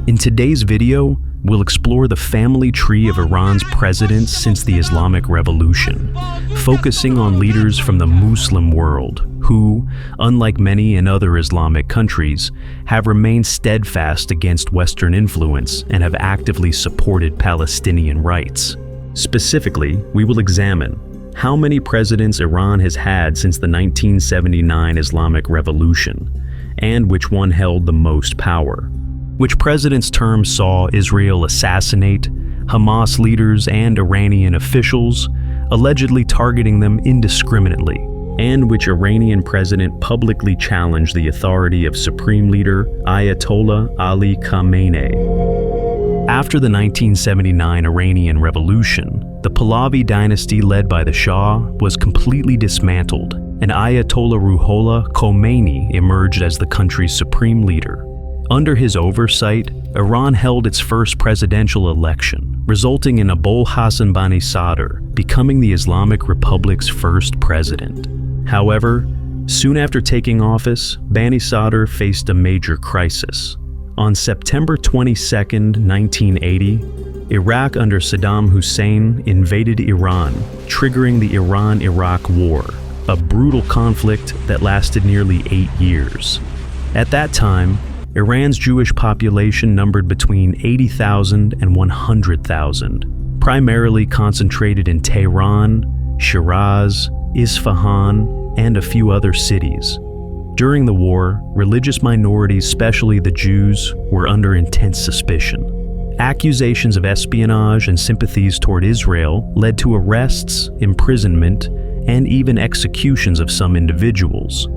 In today's video, we'll explore the family tree of Iran's presidents since the Islamic Revolution, focusing on leaders from the Muslim world who, unlike many in other Islamic countries, have remained steadfast against Western influence and have actively supported Palestinian rights. Specifically, we will examine how many presidents Iran has had since the 1979 Islamic Revolution, and which one held the most power. Which president's term saw Israel assassinate Hamas leaders and Iranian officials, allegedly targeting them indiscriminately, and which Iranian president publicly challenged the authority of Supreme Leader Ayatollah Ali Khamenei. After the 1979 Iranian Revolution, the Pahlavi dynasty led by the Shah was completely dismantled, and Ayatollah Ruhollah Khomeini emerged as the country's supreme leader. Under his oversight, Iran held its first presidential election, resulting in Abolhassan Banisadr becoming the Islamic Republic's first president. However, soon after taking office, Banisadr faced a major crisis. On September 22, 1980, Iraq under Saddam Hussein invaded Iran, triggering the Iran-Iraq War, a brutal conflict that lasted nearly 8 years. At that time, Iran's Jewish population numbered between 80,000 and 100,000, primarily concentrated in Tehran, Shiraz, Isfahan, and a few other cities. During the war, religious minorities, especially the Jews, were under intense suspicion. Accusations of espionage and sympathies toward Israel led to arrests, imprisonment, and even executions of some individuals.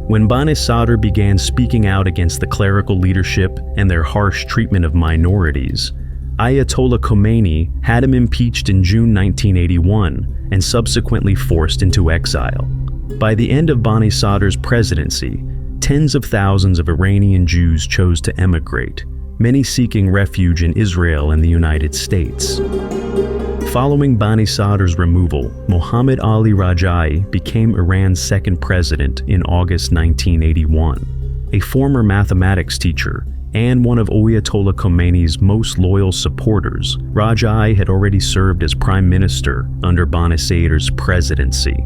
When Banisadr began speaking out against the clerical leadership and their harsh treatment of minorities, Ayatollah Khomeini had him impeached in June 1981 and subsequently forced into exile. By the end of Banisadr's presidency, tens of thousands of Iranian Jews chose to emigrate, many seeking refuge in Israel and the United States. Following Banisadr's removal, Mohammad Ali Rajai became Iran's second president in August 1981. A former mathematics teacher and one of Ayatollah Khomeini's most loyal supporters, Rajai had already served as prime minister under Banisadr's presidency.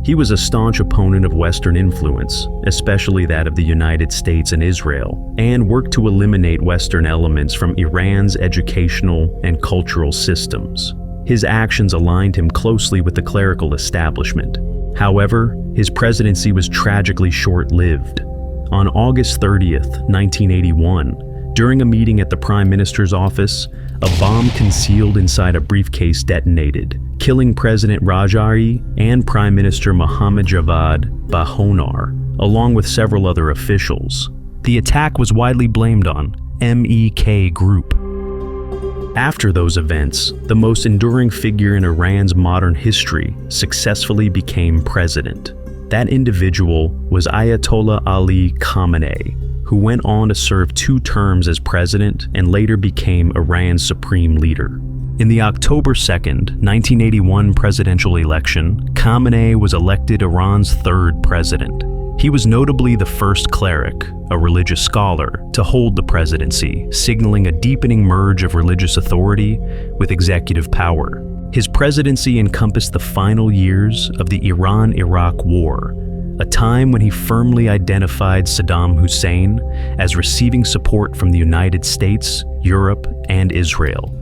He was a staunch opponent of Western influence, especially that of the United States and Israel, and worked to eliminate Western elements from Iran's educational and cultural systems. His actions aligned him closely with the clerical establishment. However, his presidency was tragically short-lived. On August 30th, 1981, during a meeting at the Prime Minister's office, a bomb concealed inside a briefcase detonated, killing President Rajai and Prime Minister Mohammad Javad Bahonar, along with several other officials. The attack was widely blamed on MEK Group. After those events, the most enduring figure in Iran's modern history successfully became president. That individual was Ayatollah Ali Khamenei, who went on to serve 2 terms as president and later became Iran's supreme leader. In the October 2, 1981 presidential election, Khamenei was elected Iran's 3rd president. He was notably the first cleric, a religious scholar, to hold the presidency, signaling a deepening merge of religious authority with executive power. His presidency encompassed the final years of the Iran-Iraq War, a time when he firmly identified Saddam Hussein as receiving support from the United States, Europe, and Israel,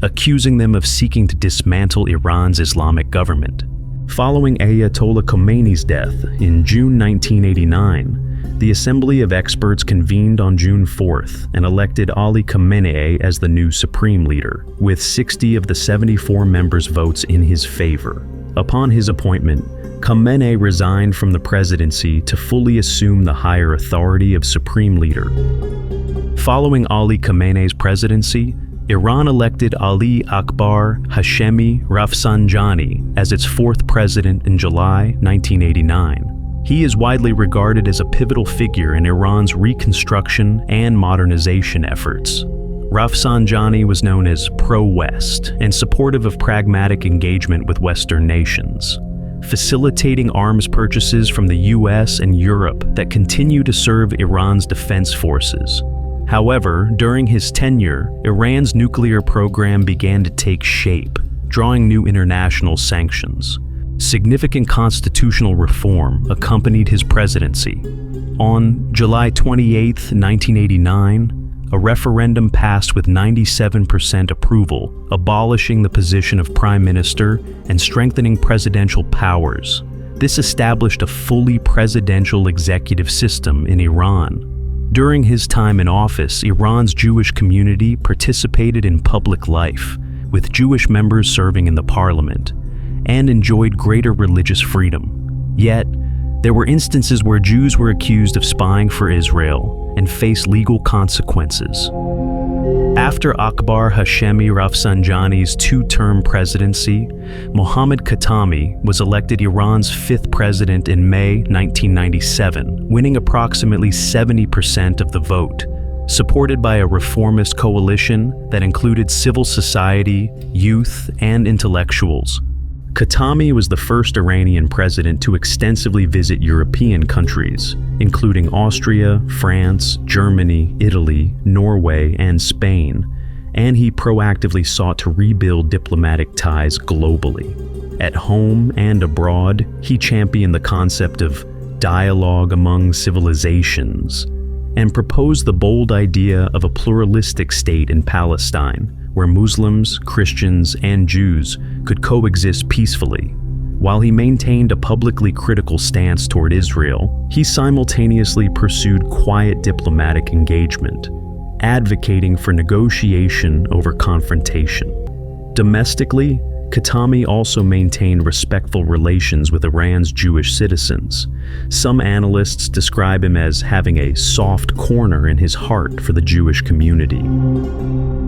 accusing them of seeking to dismantle Iran's Islamic government. Following Ayatollah Khomeini's death in June 1989, the Assembly of Experts convened on June 4th and elected Ali Khamenei as the new supreme leader, with 60 of the 74 members' votes in his favor. Upon his appointment, Khamenei resigned from the presidency to fully assume the higher authority of supreme leader. Following Ali Khamenei's presidency, Iran elected Ali Akbar Hashemi Rafsanjani as its 4th president in July 1989. He is widely regarded as a pivotal figure in Iran's reconstruction and modernization efforts. Rafsanjani was known as pro-West and supportive of pragmatic engagement with Western nations, facilitating arms purchases from the US and Europe that continue to serve Iran's defense forces. However, during his tenure, Iran's nuclear program began to take shape, drawing new international sanctions. Significant constitutional reform accompanied his presidency. On July 28, 1989, a referendum passed with 97% approval, abolishing the position of prime minister and strengthening presidential powers. This established a fully presidential executive system in Iran. During his time in office, Iran's Jewish community participated in public life, with Jewish members serving in the parliament, and enjoyed greater religious freedom. Yet, there were instances where Jews were accused of spying for Israel and faced legal consequences. After Akbar Hashemi Rafsanjani's two-term presidency, Mohammad Khatami was elected Iran's fifth president in May 1997, winning approximately 70% of the vote, supported by a reformist coalition that included civil society, youth, and intellectuals. Khatami was the first Iranian president to extensively visit European countries, including Austria, France, Germany, Italy, Norway, and Spain, and he proactively sought to rebuild diplomatic ties globally. At home and abroad, he championed the concept of dialogue among civilizations and proposed the bold idea of a pluralistic state in Palestine, where Muslims, Christians, and Jews could coexist peacefully. While he maintained a publicly critical stance toward Israel, he simultaneously pursued quiet diplomatic engagement, advocating for negotiation over confrontation. Domestically, Khatami also maintained respectful relations with Iran's Jewish citizens. Some analysts describe him as having a soft corner in his heart for the Jewish community.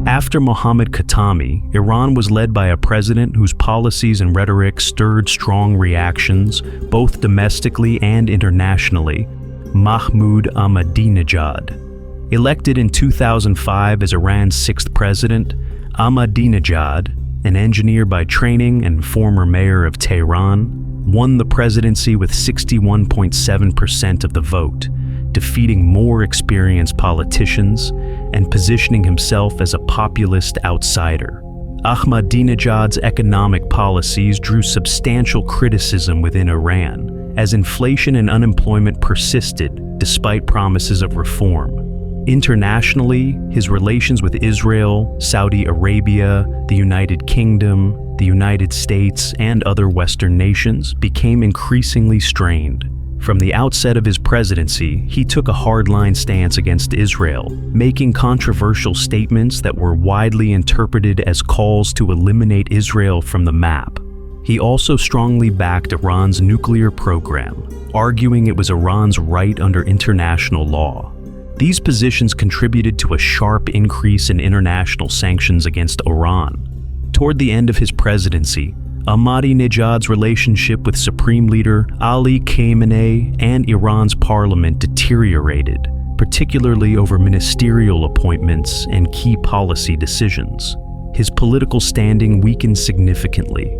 After Mohammad Khatami, Iran was led by a president whose policies and rhetoric stirred strong reactions, both domestically and internationally, Mahmoud Ahmadinejad. Elected in 2005 as Iran's sixth president, Ahmadinejad, an engineer by training and former mayor of Tehran, won the presidency with 61.7% of the vote, defeating more experienced politicians and positioning himself as a populist outsider. Ahmadinejad's economic policies drew substantial criticism within Iran, as inflation and unemployment persisted despite promises of reform. Internationally, his relations with Israel, Saudi Arabia, the United Kingdom, the United States, and other Western nations became increasingly strained. From the outset of his presidency, he took a hardline stance against Israel, making controversial statements that were widely interpreted as calls to eliminate Israel from the map. He also strongly backed Iran's nuclear program, arguing it was Iran's right under international law. These positions contributed to a sharp increase in international sanctions against Iran. Toward the end of his presidency, Ahmadinejad's relationship with Supreme Leader Ali Khamenei and Iran's parliament deteriorated, particularly over ministerial appointments and key policy decisions. His political standing weakened significantly,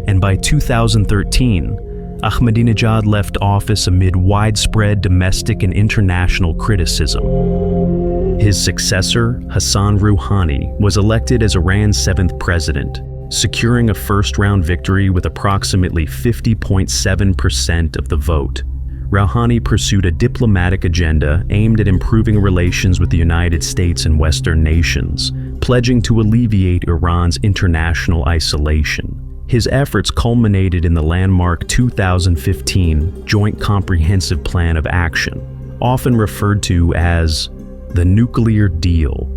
and by 2013, Ahmadinejad left office amid widespread domestic and international criticism. His successor, Hassan Rouhani, was elected as Iran's seventh president, securing a first-round victory with approximately 50.7% of the vote. Rouhani pursued a diplomatic agenda aimed at improving relations with the United States and Western nations, pledging to alleviate Iran's international isolation. His efforts culminated in the landmark 2015 Joint Comprehensive Plan of Action, often referred to as the Nuclear Deal,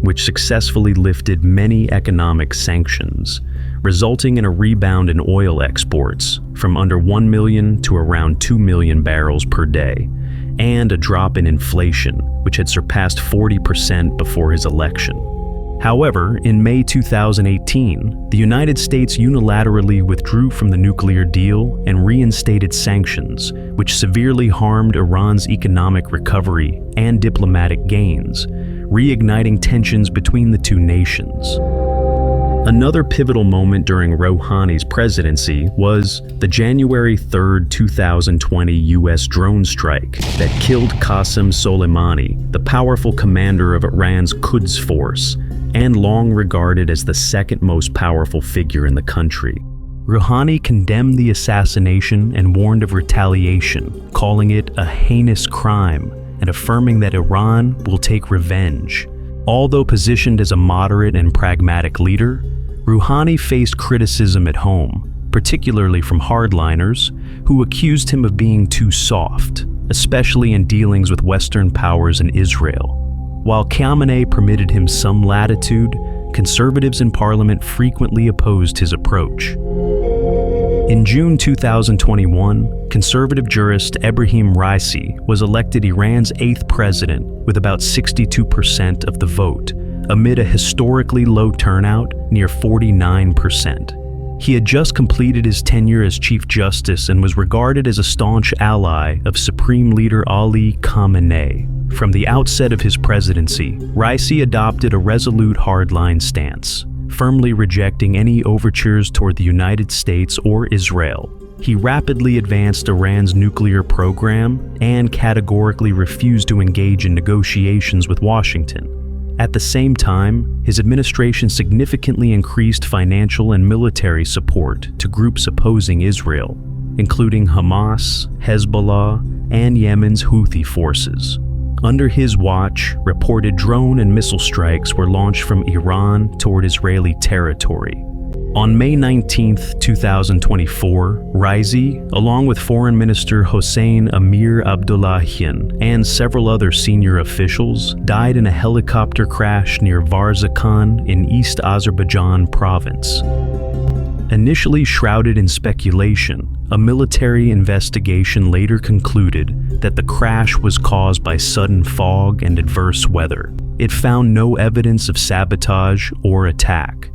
which successfully lifted many economic sanctions, resulting in a rebound in oil exports from under 1 million to around 2 million barrels per day, and a drop in inflation, which had surpassed 40% before his election. However, in May 2018, the United States unilaterally withdrew from the nuclear deal and reinstated sanctions, which severely harmed Iran's economic recovery and diplomatic gains, reigniting tensions between the two nations. Another pivotal moment during Rouhani's presidency was the January 3, 2020 U.S. drone strike that killed Qasem Soleimani, the powerful commander of Iran's Quds Force, and long regarded as the second most powerful figure in the country. Rouhani condemned the assassination and warned of retaliation, calling it a heinous crime and affirming that Iran will take revenge. Although positioned as a moderate and pragmatic leader, Rouhani faced criticism at home, particularly from hardliners, who accused him of being too soft, especially in dealings with Western powers in Israel. While Khamenei permitted him some latitude, conservatives in parliament frequently opposed his approach. In June 2021, conservative jurist Ebrahim Raisi was elected Iran's 8th president with about 62% of the vote, amid a historically low turnout near 49%. He had just completed his tenure as Chief Justice and was regarded as a staunch ally of Supreme Leader Ali Khamenei. From the outset of his presidency, Raisi adopted a resolute hardline stance, firmly rejecting any overtures toward the United States or Israel. He rapidly advanced Iran's nuclear program and categorically refused to engage in negotiations with Washington. At the same time, his administration significantly increased financial and military support to groups opposing Israel, including Hamas, Hezbollah, and Yemen's Houthi forces. Under his watch, reported drone and missile strikes were launched from Iran toward Israeli territory. On May 19, 2024, Raisi, along with Foreign Minister Hossein Amir Abdullahian and several other senior officials, died in a helicopter crash near Varzakhan in East Azerbaijan province. Initially shrouded in speculation, a military investigation later concluded that the crash was caused by sudden fog and adverse weather. It found no evidence of sabotage or attack.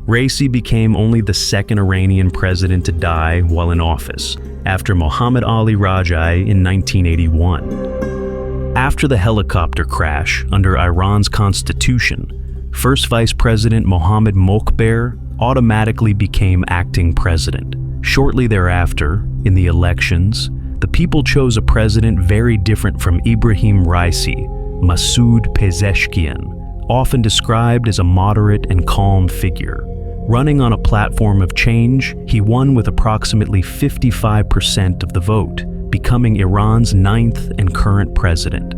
Raisi became only the second Iranian president to die while in office, after Mohammad Ali Rajai in 1981. After the helicopter crash under Iran's constitution, First Vice President Mohammad Mokhber automatically became acting president. Shortly thereafter, in the elections, the people chose a president very different from Ibrahim Raisi, Masoud Pezeshkian, often described as a moderate and calm figure. Running on a platform of change, he won with approximately 55% of the vote, becoming Iran's 9th and current president.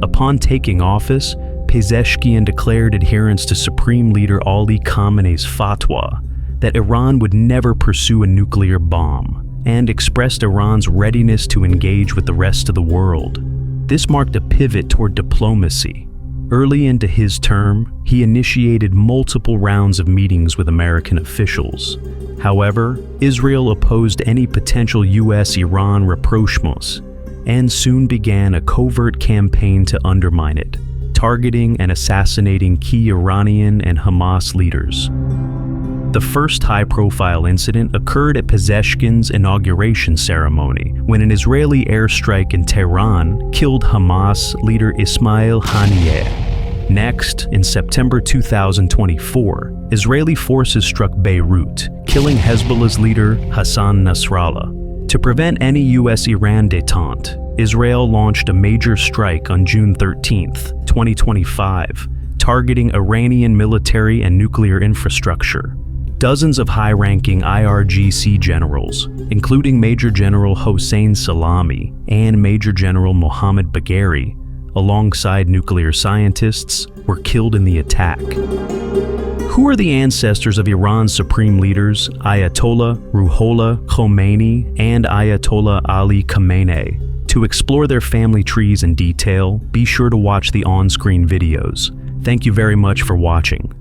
Upon taking office, Pezeshkian declared adherence to Supreme Leader Ali Khamenei's fatwa that Iran would never pursue a nuclear bomb, and expressed Iran's readiness to engage with the rest of the world. This marked a pivot toward diplomacy. Early into his term, he initiated multiple rounds of meetings with American officials. However, Israel opposed any potential U.S.-Iran rapprochements and soon began a covert campaign to undermine it, targeting and assassinating key Iranian and Hamas leaders. The first high-profile incident occurred at Pezeshkian's inauguration ceremony, when an Israeli airstrike in Tehran killed Hamas leader Ismail Haniyeh. Next, in September 2024, Israeli forces struck Beirut, killing Hezbollah's leader Hassan Nasrallah. To prevent any U.S.-Iran détente, Israel launched a major strike on June 13, 2025, targeting Iranian military and nuclear infrastructure. Dozens of high-ranking IRGC generals, including Major General Hossein Salami and Major General Mohammad Bagheri, alongside nuclear scientists, were killed in the attack. Who are the ancestors of Iran's supreme leaders Ayatollah Ruhollah Khomeini and Ayatollah Ali Khamenei? To explore their family trees in detail, be sure to watch the on-screen videos. Thank you very much for watching.